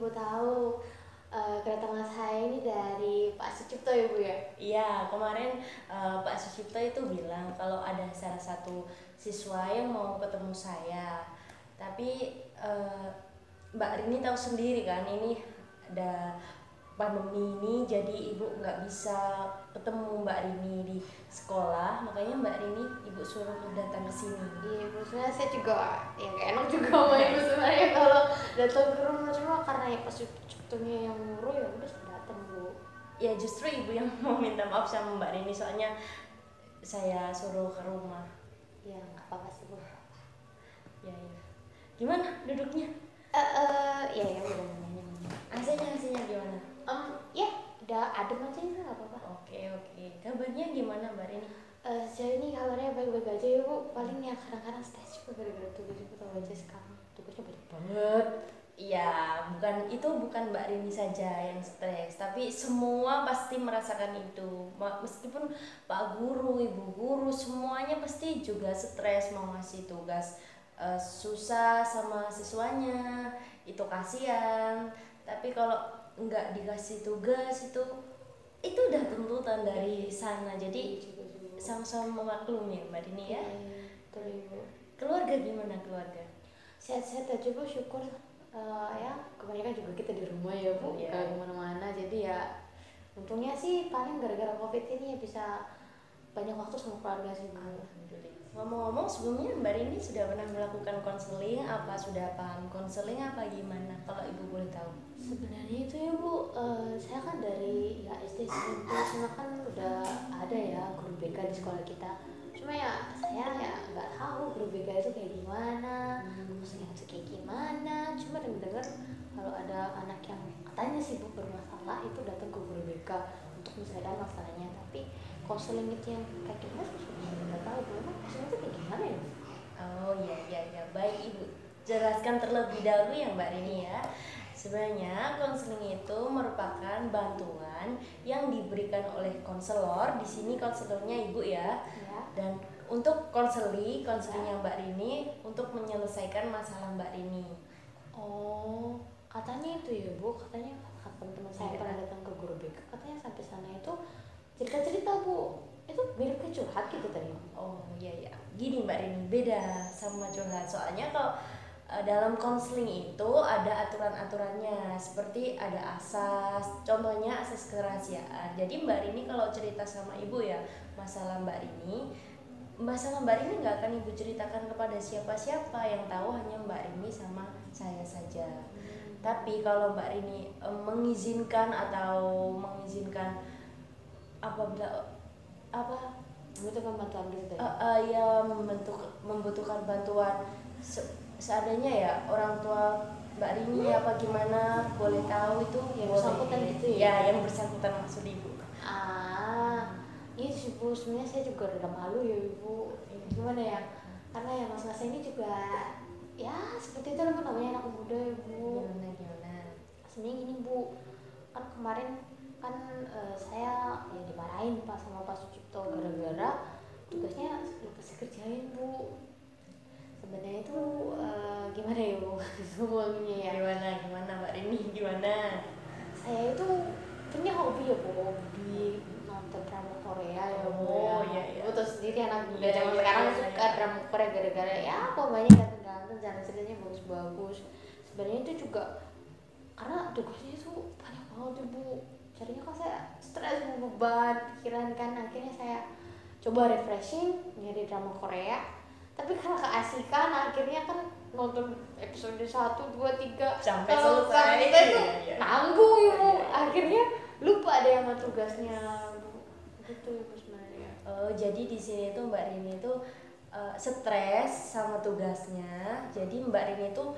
ibu tahu kedatangan saya ini dari Pak Sucipto ya Bu ya. Iya, kemarin Pak Sucipto itu bilang kalau ada salah satu siswa yang mau ketemu saya. Tapi Mbak Rini tahu sendiri kan, ini ada pandemi ini, jadi ibu nggak bisa ketemu Mbak Rini di sekolah, makanya Mbak Rini ibu suruh datang ke sini. Iya Bu, sebenarnya saya juga ya gak enak juga sama ibu sebenarnya kalau datang ke rumah, cuma karena ya Pak Suciptonya yang nyuruh ya udah saya datang Bu. Ya justru ibu yang mau minta maaf sama Mbak Rini, soalnya saya suruh ke rumah. Ya nggak apa-apa sih Bu. Ya, ya. Gimana duduknya? Ya ya udah nanya. AC-nya gimana? Ya udah adem aja ya nggak apa-apa. Oke. Kabarnya gimana Mbak Rini? Sejauh ini kabarnya baik-baik aja ya Bu. Paling ya kadang-kadang stres juga gara-gara tugas, ibu tahu aja sekarang tugasnya banyak banget. Iya, bukan Mbak Rini saja yang stres, tapi semua pasti merasakan itu. Meskipun Pak Guru, Ibu Guru, semuanya pasti juga stres mau ngasih tugas susah sama siswanya, itu kasihan. Tapi kalau nggak dikasih tugas itu udah tuntutan dari sana. Jadi sama-sama memaklumi ya Mbak Rini ya. Betul Ibu. Keluarga gimana keluarga? Sehat-sehat aja Bu, syukur. Ya kebanyakan juga kita di rumah ya Bu, Iya. gak kemana-mana, jadi ya untungnya sih paling gara-gara covid ini ya bisa banyak waktu sama keluarga sih Bu. Ngomong-ngomong, sebelumnya Mbak Rini sudah pernah melakukan konseling? Apa sudah paham konseling apa gimana? Kalau Ibu boleh tahu. Sebenarnya itu ya Bu, saya kan dari ya SD SMP SMA kan udah ada ya guru BK di sekolah kita. Cuma ya saya ya nggak tahu guru BK itu kayak gimana, konseling itu kayak gimana. Cuma dengar kalau ada anak yang katanya sih Bu bermasalah itu datang ke guru BK untuk menyelesaikan masalahnya. Tapi konseling itu yang kayak gimana sih saya nggak tahu Bu. Emang konseling itu kayak gimana ya Bu? Oh ya, baik Ibu. Jelaskan terlebih dahulu ya Mbak Rini ya. Sebenarnya konseling itu merupakan bantuan yang diberikan oleh konselor. Di sini konselornya Ibu ya. Ya. Dan untuk konselingnya Mbak Rini untuk menyelesaikan masalah Mbak Rini. Oh, katanya itu ya Bu, katanya teman-teman saya Iya. pernah datang ke guru BK, katanya sampai sana itu cerita-cerita Bu, itu mirip ke curhat gitu tadi. Oh iya, gini Mbak Rini, beda sama curhat. Soalnya kalau dalam konseling itu ada aturan-aturannya, seperti ada asas, contohnya asas kerahasiaan. Jadi Mbak Rini kalau cerita sama Ibu ya masalah Mbak Rini nggak akan Ibu ceritakan kepada siapa-siapa, yang tahu hanya Mbak Rini sama saya saja. Tapi kalau Mbak Rini mengizinkan apabila Membutuhkan bantuan gitu tadi. ya membutuhkan bantuan seadanya ya, orang tua Mbak Rini apa gimana, boleh tahu itu Yang boleh. bersangkutan gitu ya? Ya, yang bersangkutan maksud Ibu. Iya sih Bu, sebenarnya saya juga rada malu ya Ibu. Gimana ya? Karena ya masa-masa ini juga ya seperti itu lah Bu, namanya anak muda ya Bu. Gimana? Sebenarnya gini Bu, kan kemarin kan saya ya dimarahin Pak sama Pak Sucipto gara-gara tugasnya lupa saya kerjain Bu. Sebenarnya itu gimana ya Bu ngomongnya ya? Gimana Mbak Rini, gimana? Saya itu punya hobi ya Bu, hobi nonton drama Korea ya Bu. Oh, Ya. iya. Bu tahu sendiri anak muda Iya, zaman iya, sekarang iya, suka iya. drama Korea gara-gara ya pokoknya ganteng-ganteng, jalan ceritanya bagus-bagus. Sebenarnya itu juga karena tugasnya itu banyak banget ya Bu. Jadinya kan saya stres, beban pikiran kan, akhirnya saya coba refreshing nyari drama Korea. Tapi karena keasikan akhirnya kan nonton episode 1, 2, 3 Sampai kalau selesai. sampai kita itu Iya. nanggung ya Bu. Iya. Akhirnya lupa deh sama tugasnya Bu. Gitu ya Bu sebenarnya. Oh, jadi di sini tuh Mbak Rini tuh stres sama tugasnya. Jadi Mbak Rini tuh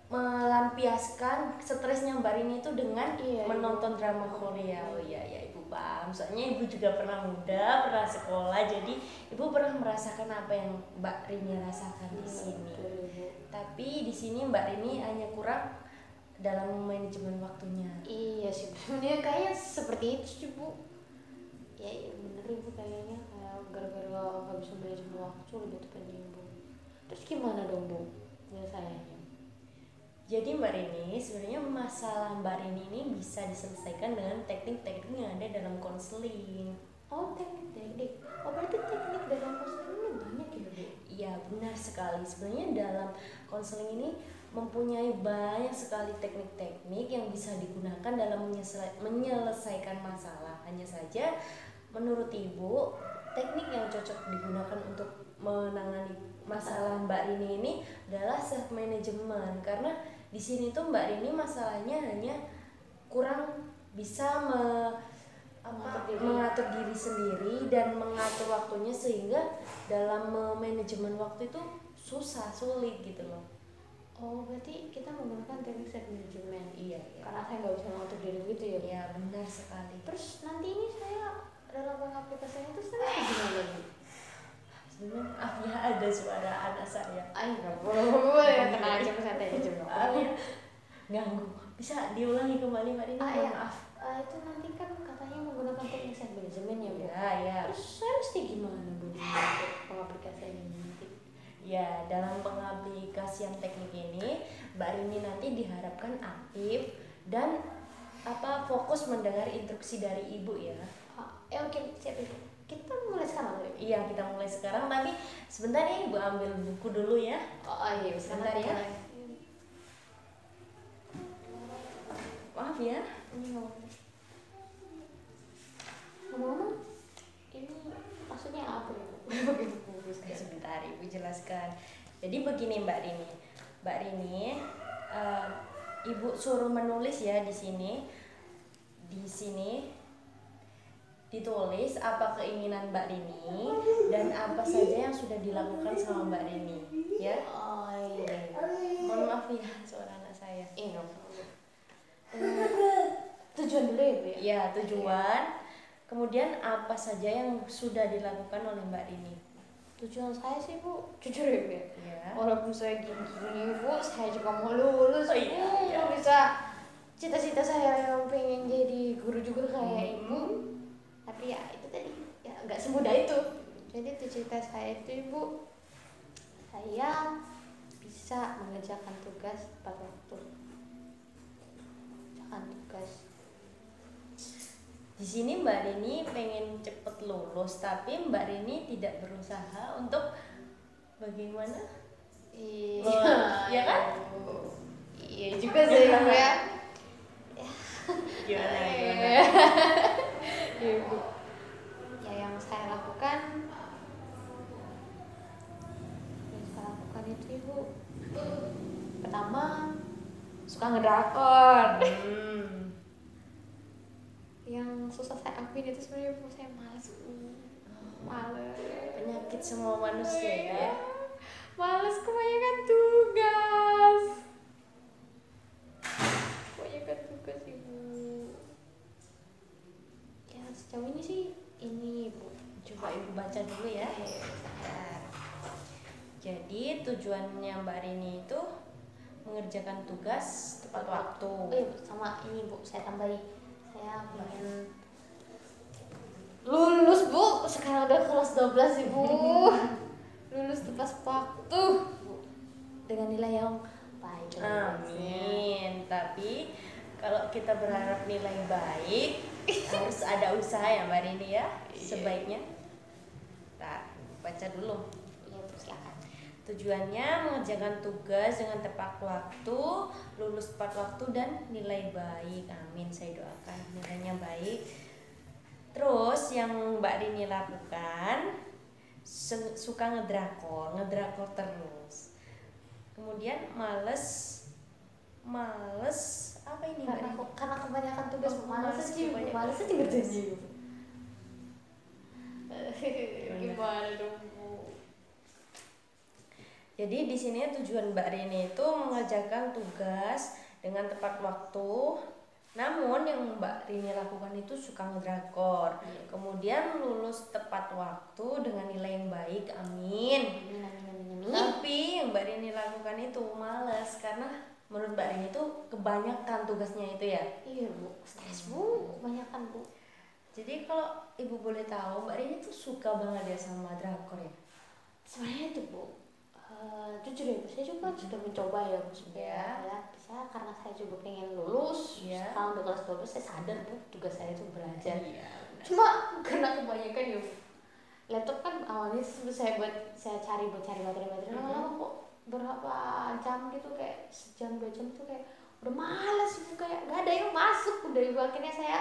melampiaskan stresnya Mbak Rini itu dengan menonton drama Korea. Oh iya, Ibu paham. Soalnya Ibu juga pernah muda, pernah sekolah, jadi Ibu pernah merasakan apa yang Mbak Rini rasakan di sini. Tapi di sini Mbak Rini hanya kurang dalam manajemen waktunya. Iya sih, sebenarnya kayaknya seperti itu sih Bu. Ya bener Ibu, kayaknya kayak gara-gara nggak bisa manajemen waktu lebih tepatnya Bu. Terus gimana dong Bu? Nyelesaiannya? Jadi Mbak Rini, sebenarnya masalah Mbak Rini ini bisa diselesaikan dengan teknik-teknik yang ada dalam konseling. Oh, teknik-teknik. Oh, berarti teknik dalam konseling ini banyak ya, Bu? Iya, benar sekali. Sebenarnya dalam konseling ini mempunyai banyak sekali teknik-teknik yang bisa digunakan dalam menyelesaikan masalah. Hanya saja menurut Ibu, teknik yang cocok digunakan untuk menangani masalah Mbak Rini ini adalah self management, karena di sini tuh Mbak Rini masalahnya hanya kurang bisa mengatur diri sendiri dan mengatur waktunya, sehingga dalam manajemen waktu itu sulit gitu loh. Oh, berarti kita menggunakan teknik self management. Iya. Karena saya nggak bisa mengatur diri gitu ya, Bu? Iya, benar sekali. Terus nanti ini saya dalam pengaplikasian itu saya gimana, Bu? Sebenarnya ya ada suara anak saya. Ay, nggak boleh ya, tenang aja, santai aja. Ya, ganggu. Bisa diulangi kembali Mbak Rini? Iya. Maaf. Itu nanti kan katanya menggunakan teknik self management ya, Bu? Ya. Terus saya mesti gimana, Bu, di pengaplikasian ini nanti? Ya, dalam pengaplikasian teknik ini Mbak Rini nanti diharapkan aktif dan fokus mendengar instruksi dari Ibu ya. Oke, siap Ibu. Kita mulai sekarang, Bu? Iya, kita mulai sekarang, tapi sebentar ya Ibu ambil buku dulu ya. Iya, sebentar ya. Maaf ya. Ngomong-ngomong, ini maksudnya apa ya? Sebentar Ibu jelaskan. Jadi begini Mbak Rini, Ibu suruh menulis ya di sini. Di sini ditulis apa keinginan Mbak Rini dan apa saja yang sudah dilakukan sama Mbak Rini, ya. Oh iya. Mohon maaf ya suara anak saya. Nggak apa-apa. Tujuan dulu ya, Bu ya? Ya, tujuan. Kemudian apa saja yang sudah dilakukan oleh Mbak Rini? Tujuan saya sih, Bu, jujur ya, Bu ya. Ya. Walaupun saya gini-gini, Bu, saya juga mau lulus. Oh, iya. Bisa cita-cita saya yang pengen jadi guru juga kayak Ibu. Tapi ya itu tadi, ya nggak semudah itu. Jadi cita saya itu, Ibu, saya bisa mengerjakan tugas tepat waktu. Mengerjakan tugas. Di sini Mbak Rini pengen cepet lulus, tapi Mbak Rini tidak berusaha untuk bagaimana? Iya, ya kan? Iya juga sih, Bu ya. Gimana? Ya, Bu. Ya yang saya lakukan itu, Ibu, pertama suka ngedrakor. Yang susah saya akuin itu sebenarnya, Bu, saya malas. Penyakit semua manusia ya. Males kebanyakan tugas. Ibu. Ya sejauh ini sih ini, Bu. Coba Ibu baca dulu ya. Jadi tujuannya Mbak Rini itu mengerjakan tugas tepat waktu. Sama ini, Bu, saya tambahin. Saya pengen lulus, Bu. Sekarang udah kelas 12, Ibu. Lulus tepat waktu, Bu. Dengan nilai yang baik. Amin. Tapi kalau kita berharap nilai baik harus ada usaha ya Mbak Rini ya. Sebaiknya. Nah, baca dulu. Iya, Bu, silakan. Tujuannya mengerjakan tugas dengan tepat waktu, lulus tepat waktu dan nilai baik. Amin, saya doakan nilainya baik. Terus yang Mbak Rini lakukan, suka ngedrakor terus. Kemudian males apa ini Mbak Rini? Karena kebanyakan tugas, males aja ngerjain. Gimana dong, Bu? Jadi di sini tujuan Mbak Rini itu mengerjakan tugas dengan tepat waktu. Namun yang Mbak Rini lakukan itu suka ngedrakor. Kemudian lulus tepat waktu dengan nilai yang baik. Amin. Tapi yang Mbak Rini lakukan itu males karena menurut Mbak Rini itu kebanyakan tugasnya itu ya. Iya, Bu. Stres, Bu. Kebanyakan, Bu. Jadi kalau Ibu boleh tahu, Mbak Rini tuh suka banget ya sama drakor ya? Sebenarnya itu, Bu, Jujur ya, saya juga sudah mencoba ya Bu, supaya saya bisa, karena saya juga pengen lulus. Sekarang udah kelas 12, saya sadar Bu, tugas saya itu belajar. Cuma karena kebanyakan ya Bu, laptop kan awalnya saya cari materi-materi, lama-lama kok berapa jam gitu, kayak sejam 2 jam tuh kayak udah malas Ibu, kayak nggak ada yang masuk udah Ibu. Akhirnya saya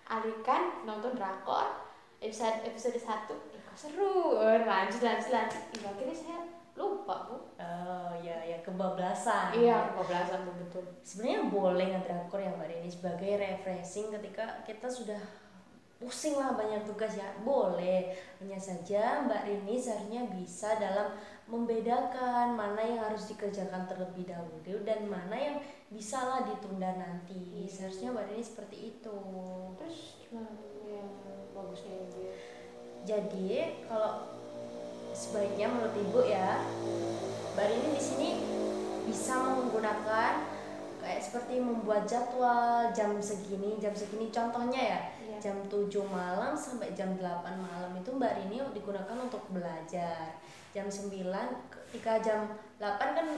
alihkan nonton drakor episode 1, kok seru, lanjut Ibu. Akhirnya saya lupa Bu. Oh ya, kebablasan. Iya, kebablasan betul. Sebenarnya boleh ngedrakor ya Mbak Rini sebagai refreshing ketika kita sudah pusing lah banyak tugas ya, boleh. Hanya saja Mbak Rini seharusnya bisa dalam membedakan mana yang harus dikerjakan terlebih dahulu dan mana yang bisa lah ditunda nanti. Seharusnya Mbak Rini seperti itu. Terus gimana yang bagusnya Ibu? Jadi kalau sebaiknya menurut Ibu ya, Mbak Rini di sini bisa menggunakan kayak seperti membuat jadwal jam segini contohnya ya, jam 7 malam sampai jam 8 malam itu Mbak Rini digunakan untuk belajar. Jam 9 ketika jam 8 kan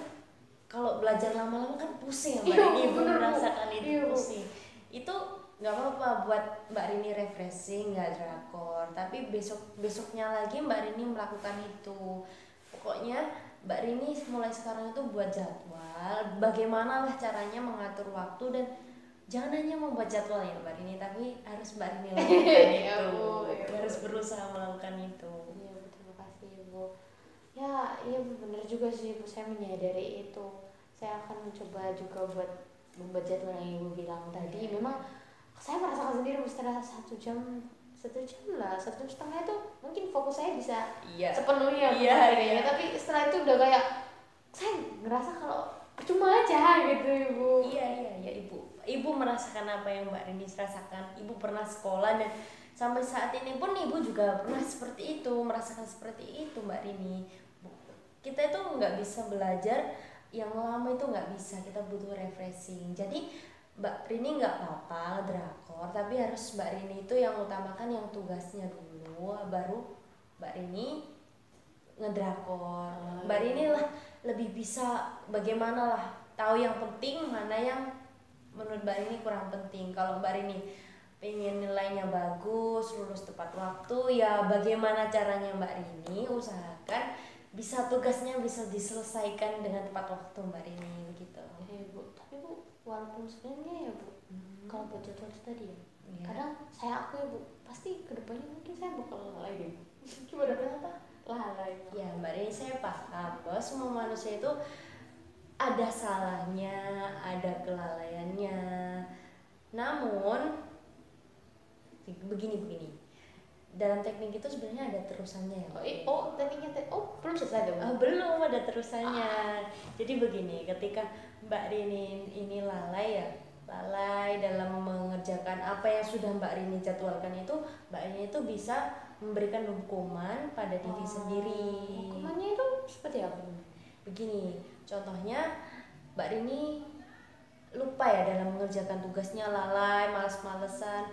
kalau belajar lama-lama kan pusing ya Mbak Rini, Ibu merasakan itu pusing. Itu nggak apa-apa buat Mbak Rini refreshing, nggak drakor, tapi besoknya lagi Mbak Rini melakukan itu. Pokoknya Mbak Rini mulai sekarang itu buat jadwal, bagaimana lah caranya mengatur waktu, dan jangan hanya membuat jadwal ya Mbak Rini, tapi harus Mbak Rini lakukan itu. Harus berusaha melakukan itu. Iya Bu, terima kasih Ibu. Ya iya Bu, benar juga sih Bu, saya menyadari itu. Saya akan mencoba juga buat membuat jadwal yang Ibu bilang tadi. Memang saya merasakan sendiri Bu, setelah 1 jam lah, 1,5 jam itu mungkin fokus saya bisa sepenuhnya ya. Tapi setelah itu udah kayak saya ngerasa kalau percuma aja gitu Ibu. Iya Ibu merasakan apa yang Mbak Rini rasakan. Ibu pernah sekolah dan sampai saat ini pun Ibu juga pernah seperti itu, merasakan seperti itu Mbak Rini. Kita itu nggak bisa belajar yang lama, itu nggak bisa, kita butuh refreshing. Jadi Mbak Rini nggak apa-apa drakor, tapi harus Mbak Rini itu yang utamakan yang tugasnya dulu, baru Mbak Rini ngedrakor. Mbak Rini lah lebih bisa bagaimana lah tahu yang penting, mana yang menurut Mbak Rini kurang penting. Kalau Mbak Rini pengen nilainya bagus, lulus tepat waktu, ya bagaimana caranya Mbak Rini usahakan bisa tugasnya bisa diselesaikan dengan tepat waktu Mbak Rini begitu. Bu, tapi Bu, walaupun sebenarnya ya Bu, kalau buat jadwal itu tadi ya, kadang saya aku ya Bu, pasti kedepannya mungkin saya bakal lalai deh. Gimana kenapa? Lalai. Ya Mbak Rini, saya paham bahwa semua manusia itu ada salahnya, ada kelalaiannya. Namun begini, dalam teknik itu sebenarnya ada terusannya ya. Tekniknya belum selesai dong. Belum ada terusannya. Jadi begini, ketika Mbak Rini ini lalai dalam mengerjakan apa yang sudah Mbak Rini jadwalkan itu, Mbak Rini itu bisa memberikan hukuman pada diri sendiri. Hukumannya itu seperti apa? Begini, contohnya Mbak Rini lupa ya dalam mengerjakan tugasnya, lalai, males-malesan.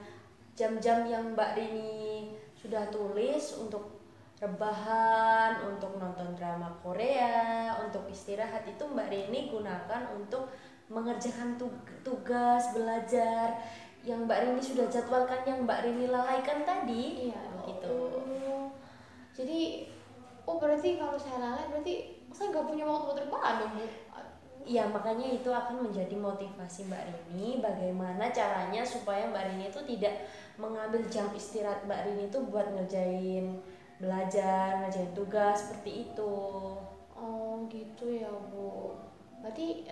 Jam-jam yang Mbak Rini sudah tulis untuk rebahan, untuk nonton drama Korea, untuk istirahat, itu Mbak Rini gunakan untuk mengerjakan tugas belajar yang Mbak Rini sudah jadwalkan, yang Mbak Rini lalaikan tadi. Gitu. Jadi berarti kalau saya lalai berarti saya nggak punya waktu buat rebahan dong Bu. Iya, makanya itu akan menjadi motivasi Mbak Rini bagaimana caranya supaya Mbak Rini itu tidak mengambil jam istirahat Mbak Rini itu buat ngerjain belajar, ngerjain tugas seperti itu. Oh gitu ya Bu. Berarti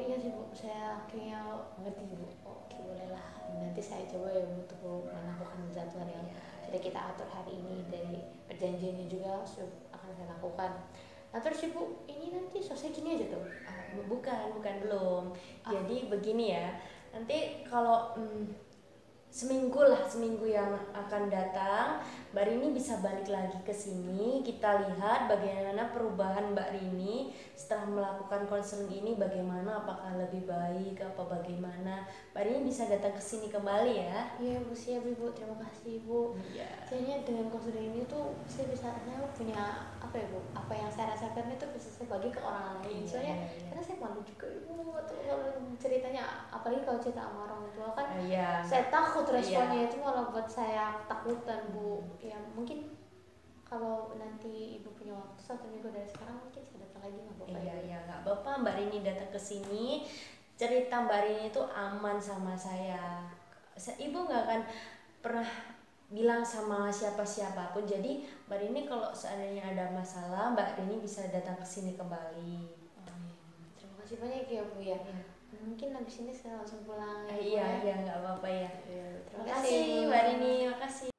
iya sih Bu, saya akhirnya ngerti Bu. Oke, boleh lah. Nanti saya coba ya untuk melakukan jadwal yang sudah kita atur hari ini, dari perjanjiannya juga akan saya lakukan. Nah terus Ibu, ini nanti selesai gini aja tuh? Bukan belum. Jadi begini ya, nanti kalau seminggu yang akan datang Mbak Rini bisa balik lagi ke sini, kita lihat bagaimana perubahan Mbak Rini setelah melakukan konseling ini, bagaimana, apakah lebih baik apa bagaimana. Mbak Rini bisa datang ke sini kembali ya. Iya Bu, siap Ibu, terima kasih Bu. Iya. Kayaknya dengan konseling ini tuh saya punya apa ya Bu, apa yang saya rasakan itu bisa saya bagi ke orang lain. Soalnya karena saya malu juga Ibu tuh kalau ceritanya, apalagi kalau cerita sama orang tua kan saya takut responnya itu malah buat saya ketakutan Bu. Ya mungkin kalau nanti Ibu punya waktu 1 minggu dari sekarang mungkin saya datang lagi, nggak apa-apa? Iya nggak apa-apa, Mbak Rini datang ke sini, cerita Mbak Rini itu aman sama saya. Ibu nggak akan pernah bilang sama siapapun. Jadi Mbak Rini kalau seandainya ada masalah, Mbak Rini bisa datang ke sini kembali. Terima kasih banyak ya Bu ya. Mungkin habis ini saya langsung pulang. Iya nggak apa-apa ya. Terima kasih Mbak Rini, makasih.